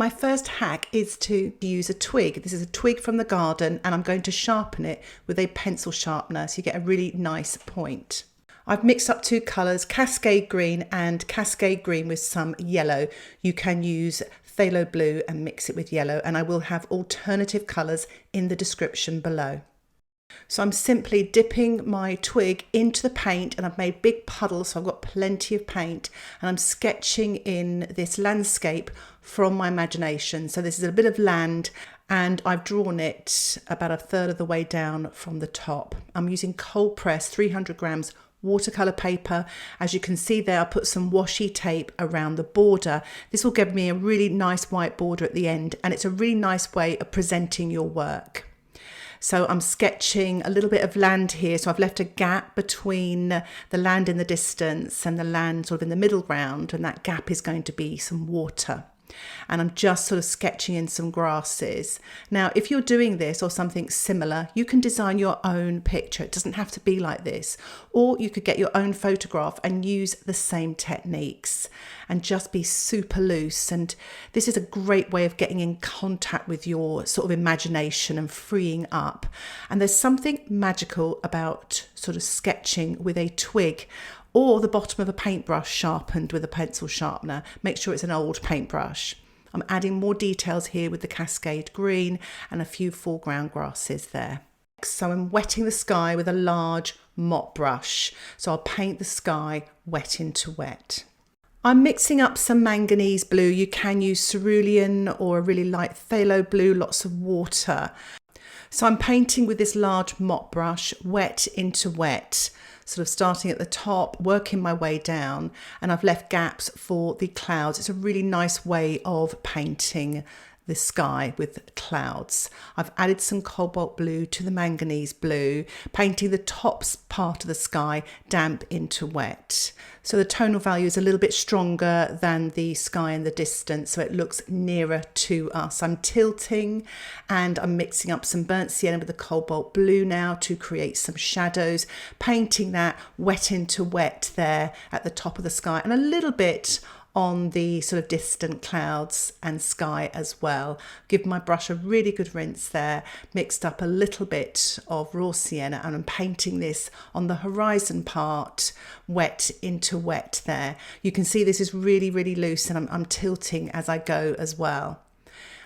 My first hack is to use a twig. This is a twig from the garden, and I'm going to sharpen it with a pencil sharpener so you get a really nice point. I've mixed up two colours, Cascade green and Cascade green with some yellow. You can use Phthalo blue and mix it with yellow, and I will have alternative colours in the description below. So I'm simply dipping my twig into the paint, and I've made big puddles, so I've got plenty of paint, and I'm sketching in this landscape from my imagination. So this is a bit of land, and I've drawn it about a third of the way down from the top. I'm using cold press 300 grams watercolour paper. As you can see there, I put some washi tape around the border. This will give me a really nice white border at the end, and it's a really nice way of presenting your work. So I'm sketching a little bit of land here. So I've left a gap between the land in the distance and the land sort of in the middle ground, and that gap is going to be some water. And I'm just sort of sketching in some grasses. Now, if you're doing this or something similar, you can design your own picture. It doesn't have to be like this. Or you could get your own photograph and use the same techniques and just be super loose. And this is a great way of getting in contact with your sort of imagination and freeing up. And there's something magical about sort of sketching with a twig or the bottom of a paintbrush sharpened with a pencil sharpener. Make sure it's an old paintbrush. I'm adding more details here with the Cascade green and a few foreground grasses there. So I'm wetting the sky with a large mop brush. So I'll paint the sky wet into wet. I'm mixing up some manganese blue. You can use cerulean or a really light phthalo blue, lots of water. So I'm painting with this large mop brush, wet into wet, sort of starting at the top, working my way down, and I've left gaps for the clouds. It's a really nice way of painting the sky with clouds. I've added some cobalt blue to the manganese blue, painting the top part of the sky damp into wet. So the tonal value is a little bit stronger than the sky in the distance, so it looks nearer to us. I'm tilting and I'm mixing up some burnt sienna with the cobalt blue now to create some shadows, painting that wet into wet there at the top of the sky, and a little bit on the sort of distant clouds and sky as well. Give my brush a really good rinse there, mixed up a little bit of raw sienna, and I'm painting this on the horizon part, wet into wet there. You can see this is really, really loose, and I'm tilting as I go as well.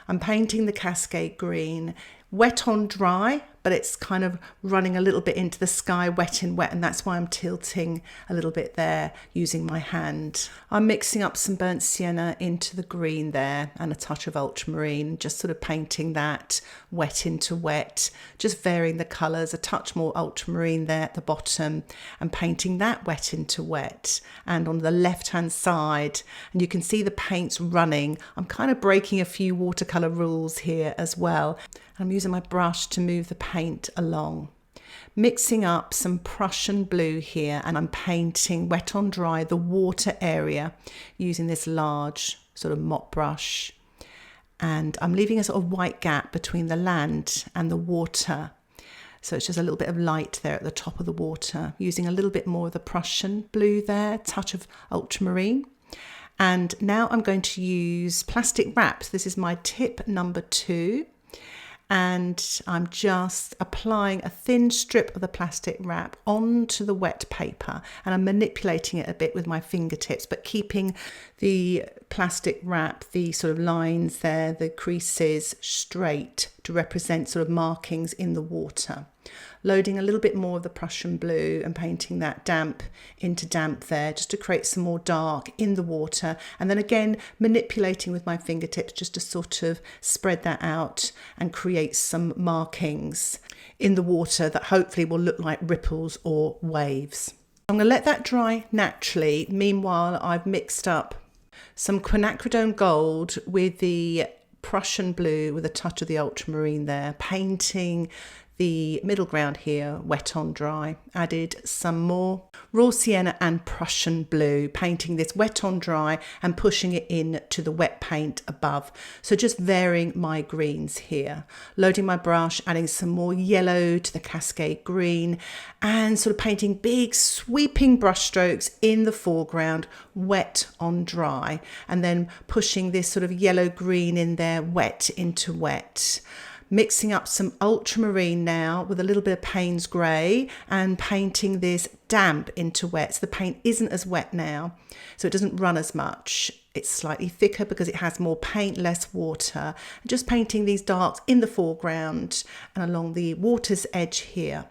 I'm painting the Cascade green, wet on dry, but it's kind of running a little bit into the sky, wet in wet, and that's why I'm tilting a little bit there using my hand. I'm mixing up some burnt sienna into the green there and a touch of ultramarine, just sort of painting that wet into wet, just varying the colours, a touch more ultramarine there at the bottom, and painting that wet into wet. And on the left hand side, and you can see the paint's running, I'm kind of breaking a few watercolour rules here as well. I'm using my brush to move the paint along. Mixing up some Prussian blue here, and I'm painting wet on dry the water area using this large sort of mop brush. And I'm leaving a sort of white gap between the land and the water. So it's just a little bit of light there at the top of the water, using a little bit more of the Prussian blue there, touch of ultramarine. And now I'm going to use plastic wraps. This is my tip number 2. And I'm just applying a thin strip of the plastic wrap onto the wet paper, and I'm manipulating it a bit with my fingertips, but keeping the plastic wrap, the sort of lines there, the creases straight to represent sort of markings in the water. Loading a little bit more of the Prussian blue and painting that damp into damp there, just to create some more dark in the water. And then again, manipulating with my fingertips just to sort of spread that out and create some markings in the water that hopefully will look like ripples or waves. I'm going to let that dry naturally. Meanwhile, I've mixed up some quinacridone gold with the Prussian blue with a touch of the ultramarine there, painting the middle ground here wet on dry. Added some more raw sienna and Prussian blue, painting this wet on dry and pushing it in to the wet paint above. So just varying my greens here. Loading my brush, adding some more yellow to the Cascade green, and sort of painting big sweeping brush strokes in the foreground, wet on dry, and then pushing this sort of yellow green in there, wet into wet. Mixing up some ultramarine now with a little bit of Paynes grey and painting this damp into wet. So the paint isn't as wet now, so it doesn't run as much. It's slightly thicker because it has more paint, less water. And just painting these darks in the foreground and along the water's edge here.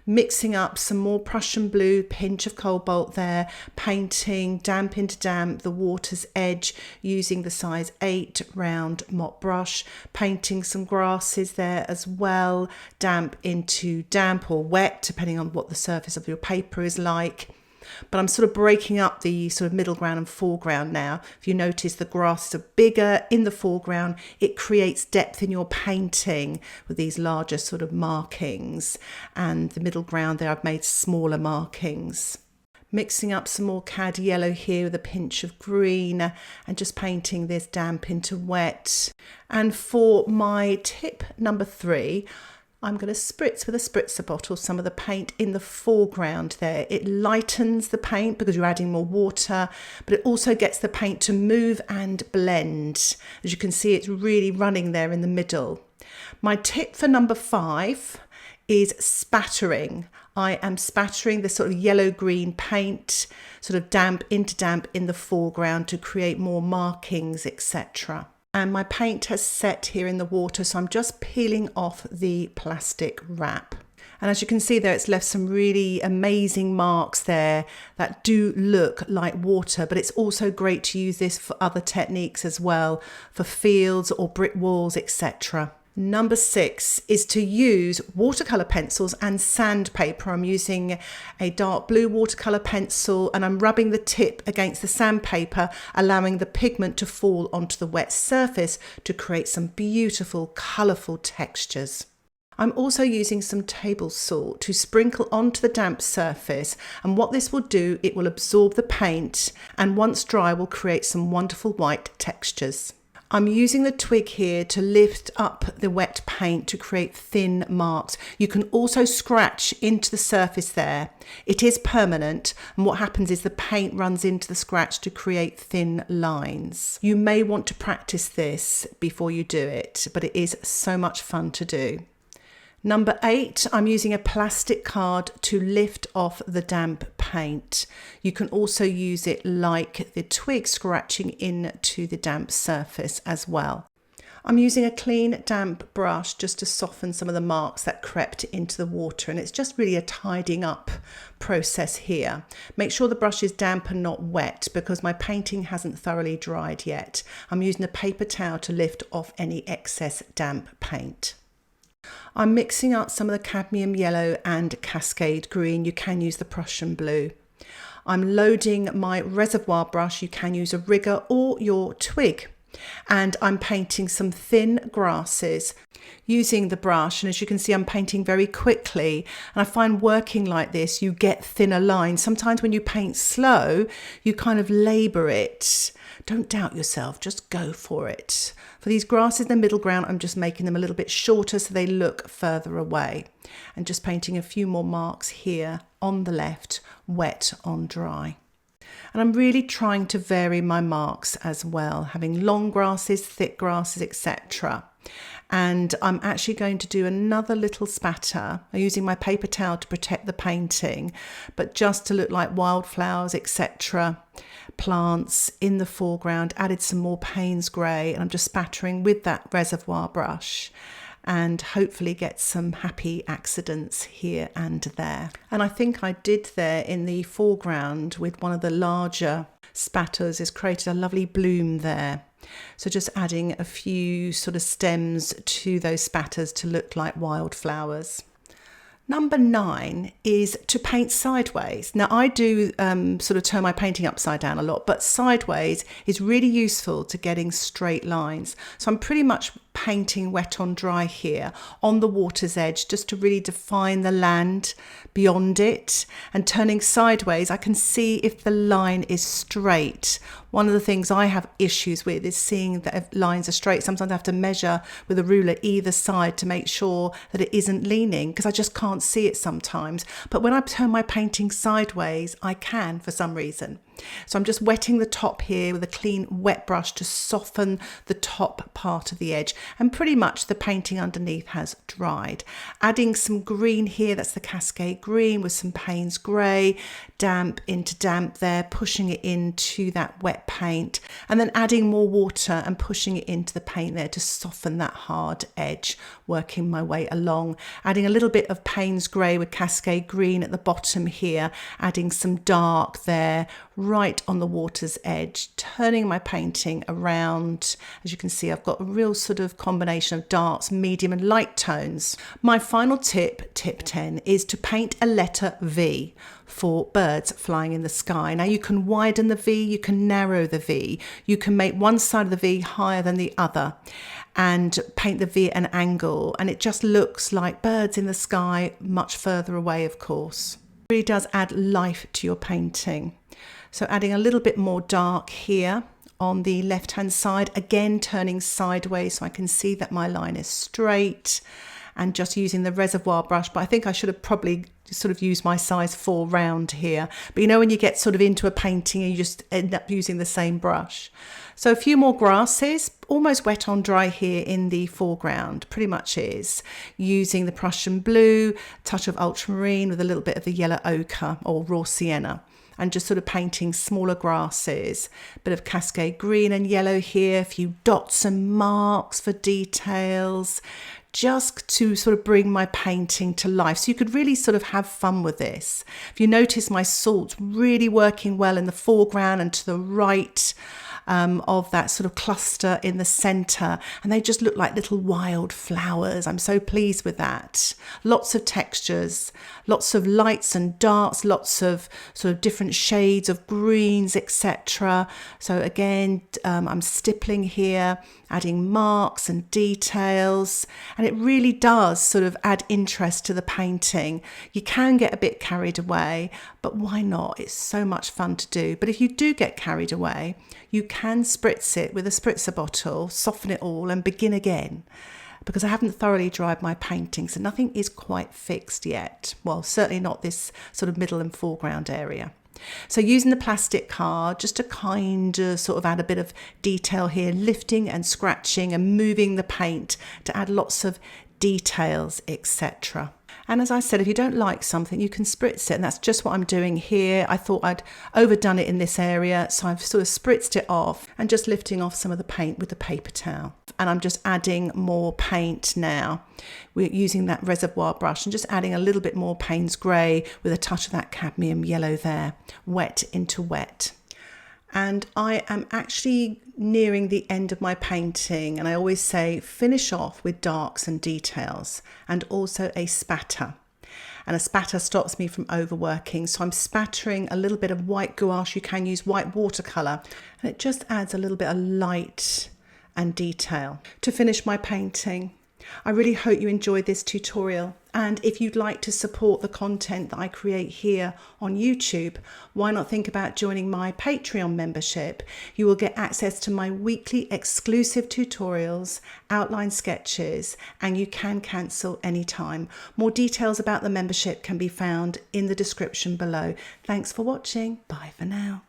Mixing up some more Prussian blue, pinch of Cobalt there, painting damp into damp, the water's edge, using the size 8 round mop brush, painting some grasses there as well, damp into damp or wet, depending on what the surface of your paper is like. But I'm sort of breaking up the sort of middle ground and foreground now. If you notice, the grasses are bigger in the foreground. It creates depth in your painting with these larger sort of markings. And the middle ground there, I've made smaller markings. Mixing up some more cad yellow here with a pinch of green and just painting this damp into wet. And for my tip number 3, I'm going to spritz with a spritzer bottle some of the paint in the foreground there. It lightens the paint because you're adding more water, but it also gets the paint to move and blend. As you can see, it's really running there in the middle. My tip for number 5 is spattering. I am spattering the sort of yellow-green paint, sort of damp into damp in the foreground to create more markings, etc. And my paint has set here in the water, so I'm just peeling off the plastic wrap. And as you can see there, it's left some really amazing marks there that do look like water, but it's also great to use this for other techniques as well, for fields or brick walls, etc. Number 6 is to use watercolour pencils and sandpaper. I'm using a dark blue watercolour pencil and I'm rubbing the tip against the sandpaper, allowing the pigment to fall onto the wet surface to create some beautiful, colourful textures. I'm also using some table salt to sprinkle onto the damp surface, and what this will do, it will absorb the paint and once dry will create some wonderful white textures. I'm using the twig here to lift up the wet paint to create thin marks. You can also scratch into the surface there. It is permanent, and what happens is the paint runs into the scratch to create thin lines. You may want to practice this before you do it, but it is so much fun to do. Number 8, I'm using a plastic card to lift off the damp paint. You can also use it like the twig, scratching into the damp surface as well. I'm using a clean damp brush just to soften some of the marks that crept into the water, and it's just really a tidying up process here. Make sure the brush is damp and not wet because my painting hasn't thoroughly dried yet. I'm using a paper towel to lift off any excess damp paint. I'm mixing up some of the cadmium yellow and Cascade green. You can use the Prussian blue. I'm loading my reservoir brush. You can use a rigger or your twig. And I'm painting some thin grasses using the brush. And as you can see, I'm painting very quickly. And I find working like this, you get thinner lines. Sometimes when you paint slow, you kind of labour it. Don't doubt yourself, just go for it. For these grasses in the middle ground, I'm just making them a little bit shorter so they look further away. And just painting a few more marks here on the left, wet on dry. And I'm really trying to vary my marks as well, having long grasses, thick grasses, etc. And I'm actually going to do another little spatter. I'm using my paper towel to protect the painting, but just to look like wildflowers, etc. Plants in the foreground, added some more Paynes grey, and I'm just spattering with that reservoir brush and hopefully get some happy accidents here and there. And I think I did there in the foreground with one of the larger spatters has created a lovely bloom there. So just adding a few sort of stems to those spatters to look like wildflowers. Number 9 is to paint sideways. Now I do sort of turn my painting upside down a lot, but sideways is really useful to getting straight lines. So I'm pretty much painting wet on dry here on the water's edge, just to really define the land beyond it. And turning sideways, I can see if the line is straight. One of the things I have issues with is seeing that if lines are straight. Sometimes I have to measure with a ruler either side to make sure that it isn't leaning, because I just can't see it sometimes. But when I turn my painting sideways, I can for some reason. So I'm just wetting the top here with a clean wet brush to soften the top part of the edge, and pretty much the painting underneath has dried. Adding some green here, that's the Cascade green with some Paynes grey, damp into damp there, pushing it into that wet paint, and then adding more water and pushing it into the paint there to soften that hard edge, working my way along. Adding a little bit of Paynes grey with Cascade green at the bottom here, adding some dark there, right on the water's edge, turning my painting around. As you can see, I've got a real sort of combination of darks, medium and light tones. My final tip, tip 10, is to paint a letter V for birds flying in the sky. Now you can widen the V, you can narrow the V, you can make one side of the V higher than the other and paint the V at an angle, and it just looks like birds in the sky, much further away of course. It really does add life to your painting. So adding a little bit more dark here on the left hand side, again turning sideways so I can see that my line is straight, and just using the reservoir brush. But I think I should have probably sort of used my size 4 round here. But you know, when you get sort of into a painting and you just end up using the same brush. So a few more grasses, almost wet on dry here in the foreground, pretty much is. Using the Prussian blue, touch of ultramarine with a little bit of the yellow ochre or raw sienna. And just sort of painting smaller grasses, bit of Cascade green and yellow here, a few dots and marks for details, just to sort of bring my painting to life. So you could really sort of have fun with this. If you notice, my salt's really working well in the foreground and to the right of that sort of cluster in the center, and they just look like little wild flowers. I'm so pleased with that. Lots of textures, lots of lights and darks, lots of sort of different shades of greens, etc. So again, I'm stippling here, adding marks and details, and it really does sort of add interest to the painting. You can get a bit carried away, but why not? It's so much fun to do. But if you do get carried away, you can spritz it with a spritzer bottle, soften it all and begin again, because I haven't thoroughly dried my painting, so nothing is quite fixed yet. Well, certainly not this sort of middle and foreground area. So using the plastic card just to kind of sort of add a bit of detail here, lifting and scratching and moving the paint to add lots of details, etc. And as I said, if you don't like something, you can spritz it, and that's just what I'm doing here. I thought I'd overdone it in this area, so I've sort of spritzed it off and just lifting off some of the paint with the paper towel. And I'm just adding more paint now. We're using that reservoir brush and just adding a little bit more Paynes grey with a touch of that cadmium yellow there, wet into wet. And I am actually nearing the end of my painting, and I always say finish off with darks and details, and also a spatter. And a spatter stops me from overworking, so I'm spattering a little bit of white gouache. You can use white watercolour, and it just adds a little bit of light and detail to finish my painting. I really hope you enjoyed this tutorial, and if you'd like to support the content that I create here on YouTube, why not think about joining my Patreon membership? You will get access to my weekly exclusive tutorials, outline sketches, and you can cancel anytime. More details about the membership can be found in the description below. Thanks for watching. Bye for now.